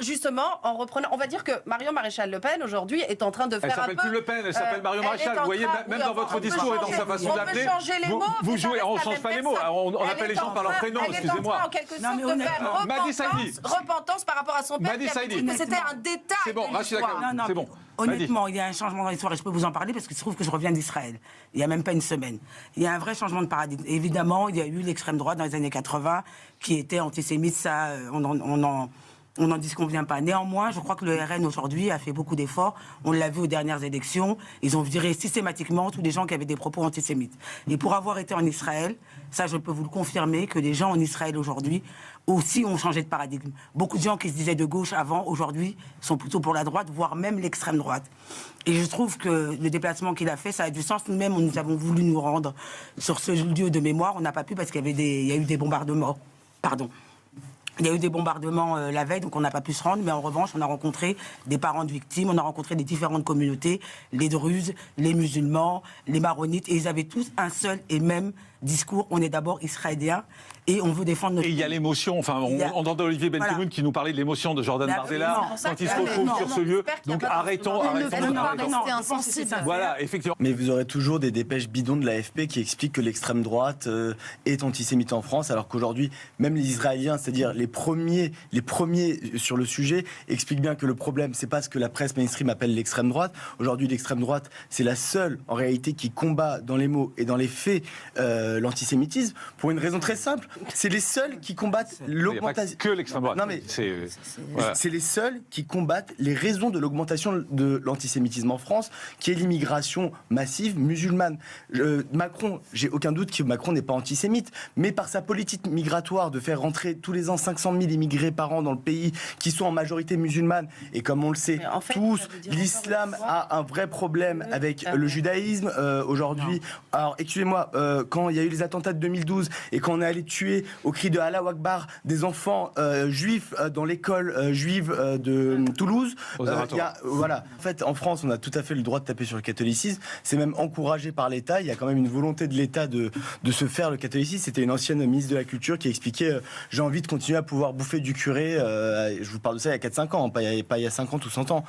justement, en reprenant, on va dire que Marion Maréchal Le Pen, aujourd'hui, est en train de faire un peu... Elle s'appelle plus Le Pen, elle s'appelle Marion Maréchal. Vous voyez, même dans votre discours et dans sa façon d'appeler, vous jouez, on ne change pas les mots, on appelle les gens par leur prénom, excusez-moi. Elle est en train, en quelque sorte, de faire repentance par rapport à son père, qui a dit que c'était un détail. C'est bon, c'est bon. Honnêtement, il y a un changement dans l'histoire et je peux vous en parler parce qu'il se trouve que je reviens d'Israël. Il n'y a même pas une semaine. Il y a un vrai changement de paradigme. Évidemment, il y a eu l'extrême droite dans les années 80 qui était antisémite, ça, on n'en disconvient pas. Néanmoins, je crois que le RN aujourd'hui a fait beaucoup d'efforts. On l'a vu aux dernières élections. Ils ont viré systématiquement tous les gens qui avaient des propos antisémites. Et pour avoir été en Israël, ça je peux vous le confirmer, que les gens en Israël aujourd'hui aussi ont changé de paradigme. Beaucoup de gens qui se disaient de gauche avant, aujourd'hui, sont plutôt pour la droite, voire même l'extrême droite. Et je trouve que le déplacement qu'il a fait, ça a du sens. Nous-mêmes, nous avons voulu nous rendre sur ce lieu de mémoire. On n'a pas pu parce qu'il y a eu des bombardements. Pardon. Il y a eu des bombardements la veille, donc on n'a pas pu se rendre. Mais en revanche, on a rencontré des parents de victimes, on a rencontré des différentes communautés, les Druzes, les musulmans, les maronites, et ils avaient tous un seul et même discours. On est d'abord israéliens et on veut défendre notre pays. Et il y a l'émotion, enfin, on entend Olivier Benkemoun qui nous parlait de l'émotion de Jordan Bardella quand il se retrouve sur ce lieu. Donc arrêtons. Voilà, effectivement. Mais vous aurez toujours des dépêches bidons de l'AFP qui expliquent que l'extrême droite est antisémite en France, alors qu'aujourd'hui, même les Israéliens, c'est-à-dire les premiers sur le sujet, expliquent bien que le problème, c'est pas ce que la presse mainstream appelle l'extrême droite. Aujourd'hui, l'extrême droite, c'est la seule, en réalité, qui combat dans les mots et dans les faits l'antisémitisme, pour une raison très simple. C'est les seuls qui combattent l'augmentation... que l'extrême droite. Non, mais c'est les seuls qui combattent les raisons de l'augmentation de l'antisémitisme en France, qui est l'immigration massive musulmane. Macron, j'ai aucun doute que Macron n'est pas antisémite, mais par sa politique migratoire de faire rentrer tous les ans 500 000 immigrés par an dans le pays, qui sont en majorité musulmanes, et comme on le sait tous, l'islam a un vrai problème avec le judaïsme aujourd'hui. Alors, excusez-moi, quand il y a eu les attentats de 2012 et quand on est allé tuer au cri de Allah Akbar des enfants juifs dans l'école juive de Toulouse, voilà. En fait, en France, on a tout à fait le droit de taper sur le catholicisme. C'est même encouragé par l'État. Il y a quand même une volonté de l'État de se faire le catholicisme. C'était une ancienne ministre de la Culture qui expliquait j'ai envie de continuer à pouvoir bouffer du curé. Je vous parle de ça il y a 4-5 ans, pas il y a 50 ou 100 ans.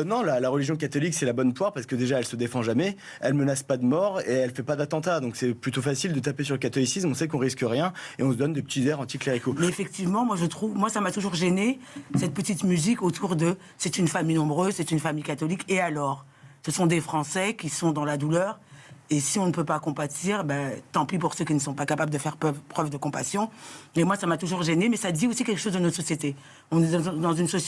Non, la religion catholique, c'est la bonne poire parce que déjà, elle se défend jamais, elle menace pas de mort et elle fait pas d'attentat. Donc c'est plutôt facile de taper sur le catholicisme. On sait qu'on risque rien et on se donne des petits airs anticléricaux. Mais effectivement, moi ça m'a toujours gêné cette petite musique autour de c'est une famille nombreuse, c'est une famille catholique et alors ce sont des Français qui sont dans la douleur. Et si on ne peut pas compatir, tant pis pour ceux qui ne sont pas capables de faire preuve de compassion. Mais moi, ça m'a toujours gêné, mais ça dit aussi quelque chose de notre société. On est dans une société